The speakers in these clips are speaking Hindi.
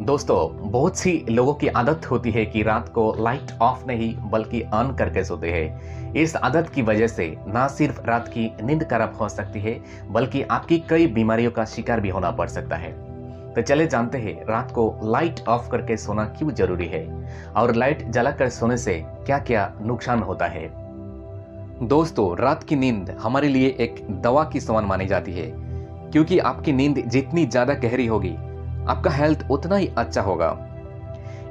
दोस्तों, बहुत सी लोगों की आदत होती है कि रात को लाइट ऑफ नहीं बल्कि ऑन करके सोते हैं। इस आदत की वजह से ना सिर्फ रात की नींद खराब हो सकती है बल्कि आपकी कई बीमारियों का शिकार भी होना पड़ सकता है। तो चले जानते हैं रात को लाइट ऑफ करके सोना क्यों जरूरी है और लाइट जलाकर सोने से क्या क्या नुकसान होता है। दोस्तों, रात की नींद हमारे लिए एक दवा की समान मानी जाती है, क्योंकि आपकी नींद जितनी ज्यादा गहरी होगी आपका हेल्थ उतना ही अच्छा होगा।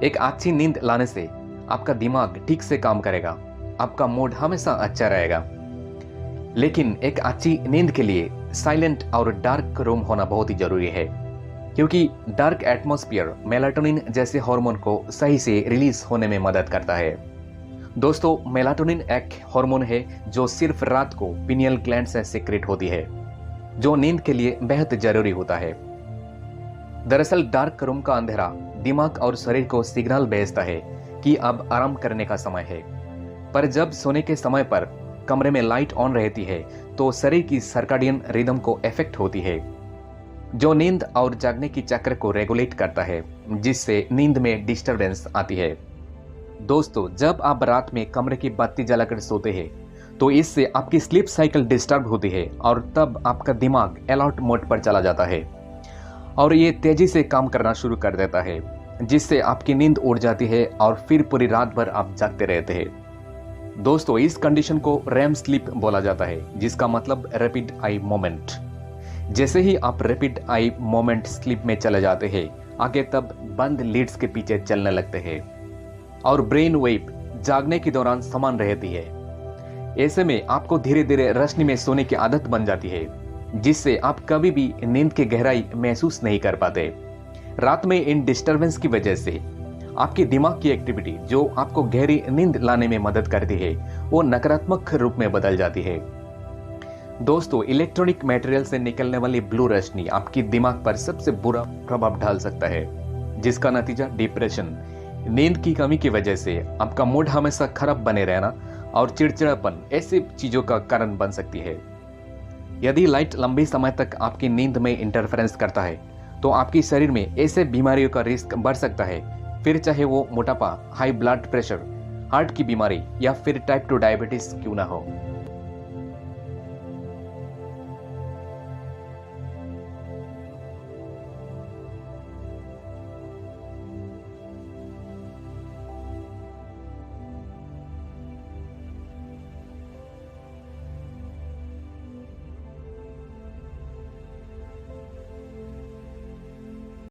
एक अच्छी नींद लाने से आपका दिमाग ठीक से काम करेगा, आपका मूड हमेशा अच्छा रहेगा। लेकिन एक अच्छी नींद के लिए साइलेंट और डार्क रूम होना बहुत ही जरूरी है, क्योंकि डार्क एटमॉस्फेयर मेलाटोनिन जैसे हार्मोन को सही से रिलीज होने में मदद करता है। दोस्तों, मेलाटोनिन एक हार्मोन है जो सिर्फ रात को पिनियल ग्लैंड से सीक्रेट होती है, जो नींद के लिए बेहद जरूरी होता है। दरअसल डार्क रूम का अंधेरा दिमाग और शरीर को सिग्नल भेजता है कि अब आराम करने का समय है। पर जब सोने के समय पर कमरे में लाइट ऑन रहती है तो शरीर की सर्काडियन रिदम को इफेक्ट होती है, जो नींद और जागने की चक्र को रेगुलेट करता है, जिससे नींद में डिस्टरबेंस आती है। दोस्तों, जब आप रात में कमरे की बत्ती जलाकर सोते हैं तो इससे आपकी स्लीप साइकिल डिस्टर्ब होती है और तब आपका दिमाग अलर्ट मोड पर चला जाता है और ये तेजी से काम करना शुरू कर देता है, जिससे आपकी नींद उड़ जाती है और फिर पूरी रात भर आप जागते रहते हैं। दोस्तों, इस कंडीशन को रैम स्लीप बोला जाता है, जिसका मतलब रैपिड आई मोमेंट। जैसे ही आप रैपिड आई मोमेंट स्लीप में चले जाते हैं आगे, तब बंद लीड्स के पीछे चलने लगते हैं और ब्रेन वेव जागने के दौरान समान रहती है। ऐसे में आपको धीरे धीरे रोशनी में सोने की आदत बन जाती है, जिससे आप कभी भी नींद की गहराई महसूस नहीं कर पाते। रात में इन डिस्टरबेंस की वजह से आपके दिमाग की एक्टिविटी जो आपको गहरी नींद लाने में मदद करती है वो नकारात्मक रूप में बदल जाती है। दोस्तों, इलेक्ट्रॉनिक मटेरियल से निकलने वाली ब्लू रोशनी आपकी दिमाग पर सबसे बुरा प्रभाव डाल सकता है, जिसका नतीजा डिप्रेशन, नींद की कमी की वजह से आपका मूड हमेशा खराब बने रहना और चिड़चिड़ापन ऐसी चीजों का कारण बन सकती है। यदि लाइट लंबे समय तक आपकी नींद में इंटरफेरेंस करता है तो आपके शरीर में ऐसे बीमारियों का रिस्क बढ़ सकता है, फिर चाहे वो मोटापा, हाई ब्लड प्रेशर, हार्ट की बीमारी या फिर टाइप 2 डायबिटीज क्यों ना हो।